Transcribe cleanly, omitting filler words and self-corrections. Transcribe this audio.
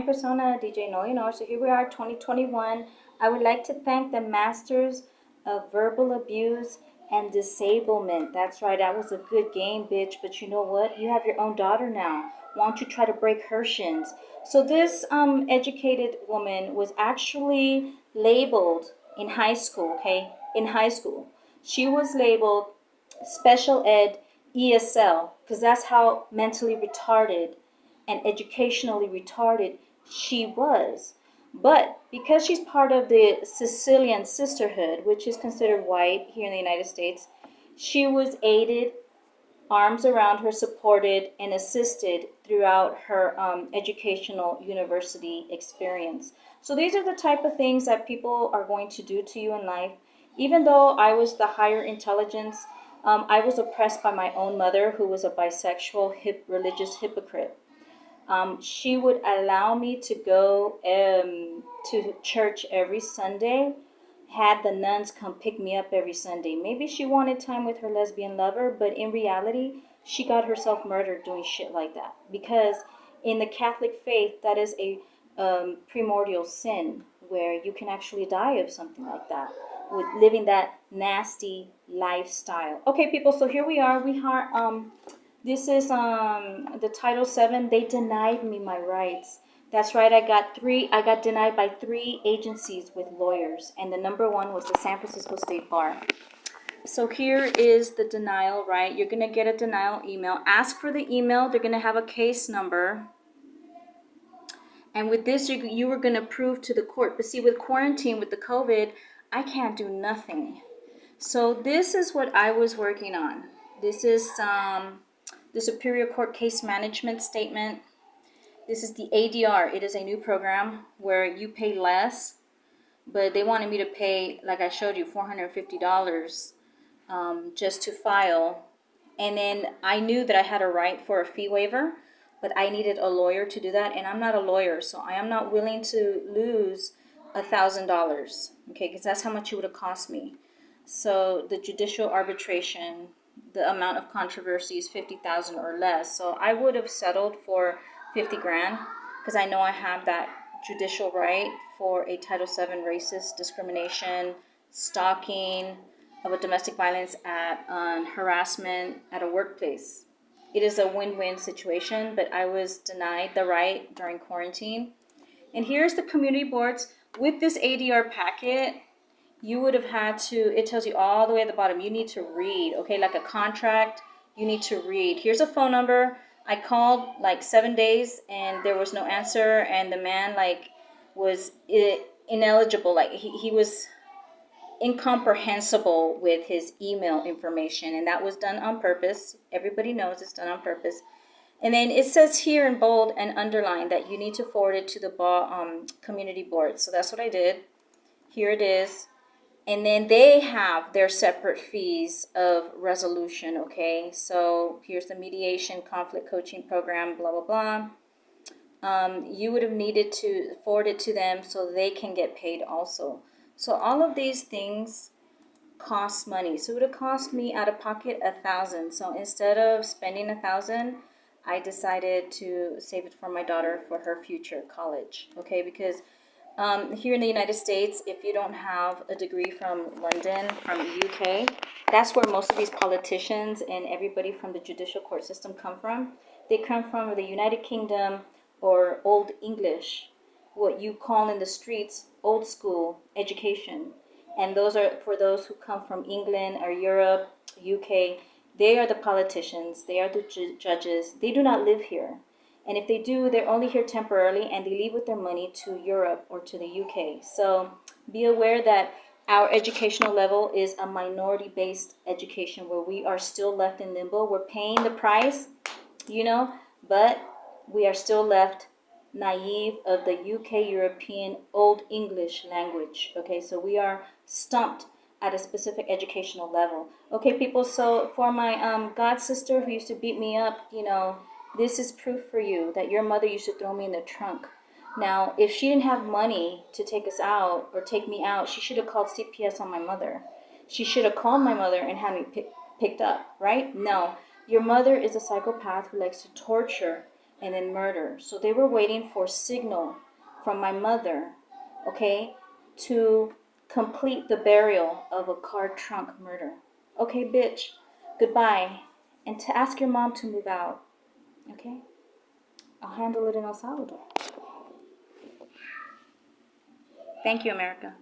Persona DJ Nolinor. So here we are, 2021. I would like to thank the masters of verbal abuse and disablement. That's right, that was a good game, bitch. But you know what? You have your own daughter now. Why don't you try to break her shins? So this educated woman was actually labeled in high school. Okay, in high school, she was labeled special ed ESL because that's how mentally retarded and educationally retarded she was. But because she's part of the Sicilian Sisterhood, which is considered white here in the United States, she was aided, arms around her, supported, and assisted throughout her educational university experience. So these are the type of things that people are going to do to you in life. Even though I was the higher intelligence, I was oppressed by my own mother, who was a bisexual, religious hypocrite. She would allow me to go to church every Sunday, had the nuns come pick me up every Sunday. Maybe she wanted time with her lesbian lover, but in reality, she got herself murdered doing shit like that. Because in the Catholic faith, that is a primordial sin where you can actually die of something like that, with living that nasty lifestyle. Okay, people, so here we are. This is the Title 7. They denied me my rights. That's right. I got denied by 3 agencies with lawyers, and the number one was the San Francisco State Bar. So here is the denial, right? You're gonna get a denial email. Ask for the email. They're gonna have a case number. And with this, you were gonna prove to the court. But see, with quarantine, with the COVID, I can't do nothing. So this is what I was working on. This is the Superior Court Case Management Statement. This is the ADR. It is a new program where you pay less, but they wanted me to pay, like I showed you, $450 just to file. And then I knew that I had a right for a fee waiver, but I needed a lawyer to do that, and I'm not a lawyer, so I am not willing to lose $1,000, okay, because that's how much it would have cost me. So the judicial arbitration, the amount of controversy is 50,000 or less. So I would have settled for 50 grand because I know I have that judicial right for a Title VII racist discrimination, stalking, of a domestic violence at harassment at a workplace. It is a win-win situation, but I was denied the right during quarantine. And here's the community boards. With this ADR packet, you would have had to, it tells you all the way at the bottom, you need to read, okay, like a contract, you need to read. Here's a phone number. I called like 7 days and there was no answer, and the man like was ineligible, like he was incomprehensible with his email information, and that was done on purpose. Everybody knows it's done on purpose. And then it says here in bold and underline that you need to forward it to the community board. So that's what I did. Here it is. And then they have their separate fees of resolution, okay? So here's the mediation conflict coaching program, blah, blah, blah. You would have needed to forward it to them so they can get paid also. So all of these things cost money. So it would have cost me out of pocket $1,000. So instead of spending $1,000, I decided to save it for my daughter for her future college, okay? Because here in the United States, if you don't have a degree from London, from UK, that's where most of these politicians and everybody from the judicial court system come from. They come from the United Kingdom or Old English, what you call in the streets old school education. And those are for those who come from England or Europe, UK. They are the politicians. They are the judges. They do not live here. And if they do, they're only here temporarily, and they leave with their money to Europe or to the UK. So be aware that our educational level is a minority-based education where we are still left in limbo. We're paying the price, but we are still left naive of the UK European Old English language. Okay, so we are stumped at a specific educational level. Okay, people, so for my god sister who used to beat me up, this is proof for you that your mother used to throw me in the trunk. Now, if she didn't have money to take us out or take me out, she should have called CPS on my mother. She should have called my mother and had me picked up, right? No, your mother is a psychopath who likes to torture and then murder. So they were waiting for signal from my mother, okay, to complete the burial of a car trunk murder. Okay, bitch, goodbye. And to ask your mom to move out, okay? I'll handle it in El Salvador. Thank you, America.